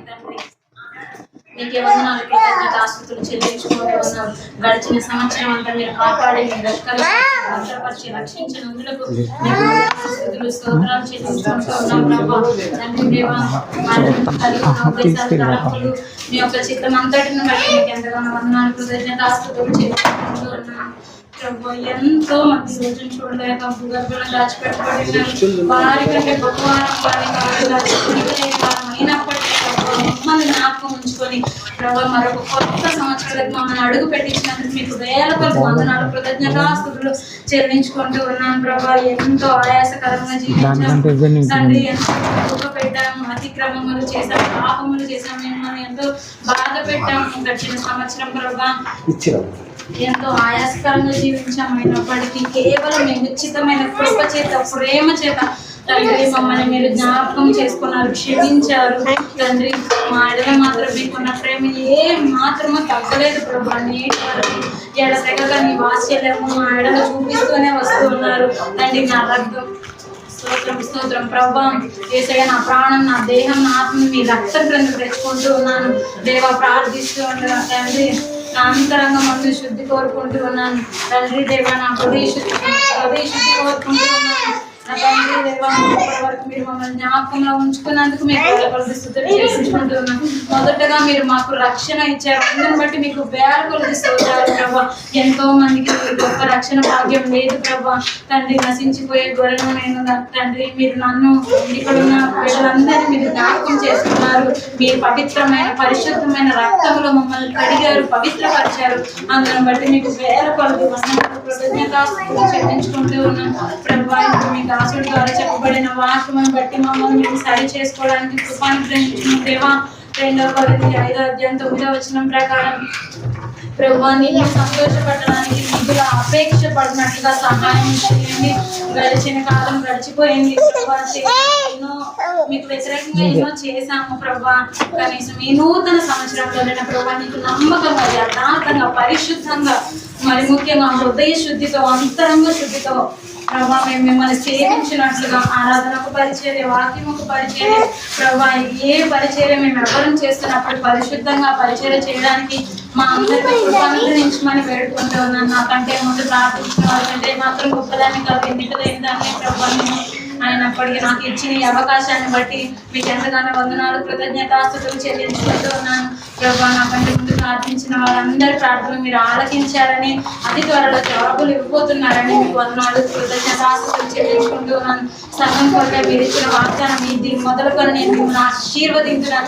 తండ్రి. నీకే వందనాలు, కృతజ్ఞత ఆస్తుతులు చెల్లించుకుంటూ ఉన్నాం. గడిచిన సంవత్సరం అంతా మీరు కాపాడి మీ రెక్కలు భద్రపరిచి రక్షించినందుకు మీకు స్తుతులు స్తోత్రాలు చెల్లించుకుంటూ ఉన్నాం ప్రభా. తండ్రి దేవా, మీ యొక్క చిత్తం అంతటిని బట్టి మీకు ఎంతగానో వందనాలు, కృతజ్ఞత ఆస్తుతులు చెల్లించుకుంటూ ఉన్నాం ప్రభు. ఎంతో మంది రోజులు చూడలేక భూగర్భంలో దాచిపెట్టబడిన వారి కంటే గొప్పవారం వారి దాచిపెట్టుకునే వారం అయినప్పటికీ మమ్మల్ని జ్ఞాపకం ఉంచుకొని ప్రభావ మరొక కొత్త సంవత్సరాలకు మమ్మల్ని అడుగు పెట్టించినందుకు మీకు వేల కొద్ది వందనాలు, కృతజ్ఞతాస్తుతులు చెల్లించుకుంటూ ఉన్నాను ప్రభా. ఎంతో ఆయాసకరంగా జీవించాము తండ్రి, ఎంతో పెట్టాము, అతిక్రమములు చేశాము, పాపములు చేశాము, మిమ్మల్ని ఎంతో బాధ పెట్టాము గడిచిన సంవత్సరం ప్రభా. ఎంతో ఆయాసకరంగా జీవించాము. అయినప్పటికీ కేవలం మీ ఉచితమైన కృప చేత, ప్రేమ చేత తండ్రి మమ్మల్ని మీరు జ్ఞాపకం చేసుకున్నారు, క్షమించారు తండ్రి. మా ఎడల మాత్రం మీకున్న ప్రేమ ఏ మాత్రమో తగ్గలేదు ప్రభా. నేటి వరకు ఎడతెగగా నీ వాత్సల్యము మా ఎడల చూపిస్తూనే వస్తూ ఉన్నారు తండ్రి. నా రక్తం స్తోత్రం స్తోత్రం ప్రభా. యేసయ్య, నా ప్రాణం, నా దేహం, నా ఆత్మ మీ రక్తం క్రింద తెచ్చుకుంటూ ఉన్నాను దేవా. ప్రార్థిస్తూ ఉండగా తండ్రి నా అంతరంగం మందు శుద్ధి కోరుకుంటూ ఉన్నాను తండ్రి దేవా. నా హృదయ శుద్ధి కోరుకుంటూ ఉన్నాను నా తండ్రి దేవా. వరకు మీరు మమ్మల్ని జ్ఞాపకంలో ఉంచుకున్నందుకు మీకు స్తుతులు చెల్లించుకుంటూ ఉన్నాను. మొదటగా మీరు మాకు రక్షణ ఇచ్చారు, అందుని బట్టి మీకు వేల కొలది స్తోత్రాలు ప్రభా. ఎంతో మందికి గొప్ప రక్షణ భాగ్యం లేదు ప్రభా తండ్రి. నశించిపోయే గొర్రెను నేను తండ్రి, మీరు నన్ను ఇక్కడ ఉన్న వీళ్ళందరినీ మీరు జ్ఞాపకం చేసుకున్నారు. మీరు పవిత్రమైన పరిశుద్ధమైన రక్తంలో మమ్మల్ని కడిగారు, పవిత్రపరిచారు. అందుని బట్టి మీకు వేల కొలది వందనాలు, కృతజ్ఞతాస్తుతులు చెల్లించుకుంటూ ఉన్నాను ప్రభా. మీ దాసుడి ద్వారా చెప్పబడిన వాక్యమును బట్టి మమ్మల్ని మేము సరి చేసుకోవడానికి కృపానుగ్రహించిన దేవా. 2 కొరింథీ 5:9 ప్రకారం ప్రభువా, నీకు సంతోషపడడానికి నిధుల అపేక్ష పడినట్లుగా సహాయం చేయండి. గడిచిన కాలం గడిచిపోయింది ప్రభా. ఎన్నో మీకు వ్యతిరేకంగా ఎన్నో చేశాము ప్రభా. కనీసం ఈ నూతన సంవత్సరంలోనైనా ప్రభా నీకు నమ్మకంగా, యథార్థంగా, పరిశుద్ధంగా, మరి ముఖ్యంగా హృదయ శుద్ధితో, అంతరంగ శుద్ధితో ప్రభా మేము మిమ్మల్ని సేవించినట్లుగా ఆరాధనకు పరిచర్య, వాక్యముకు పరిచర్య ప్రభా, ఏ పరిచర్య మేము ఎవరిని చేస్తున్నప్పుడు పరిశుద్ధంగా పరిచర్య చేయడానికి మా అందరికీ కృపనుగ్రహించమని వేడుకుంటూ ఉన్నాను. నాకంటే ముందు ప్రార్థించిన వాళ్ళకంటే మాత్రం గొప్పదాన్ని కాదు, ఎన్నికలేని దాన్ని ప్రభా నేను. అయినప్పటికీ నాకు ఇచ్చిన ఈ అవకాశాన్ని బట్టి మీకు ఎంతగానో వందనాలు, కృతజ్ఞతాస్తుతులు చెల్లించుకుంటూ ఉన్నాను ప్రభా. నాకంటే ముందు ప్రార్థించిన వాళ్ళందరి ప్రార్థనలు మీరు ఆలకించారని, అతి త్వరలో జవాబులు ఇవ్వబోతున్నారని మీకు వందనాలు, కృతజ్ఞతాస్తుతులు చెల్లించుకుంటూ ఉన్నాను. సంఘం కొరకై మీరు ఇచ్చిన వాగ్దానం ఇది మొదలుకొని నేను మిమ్మల్ని ఆశీర్వదించున్నాను.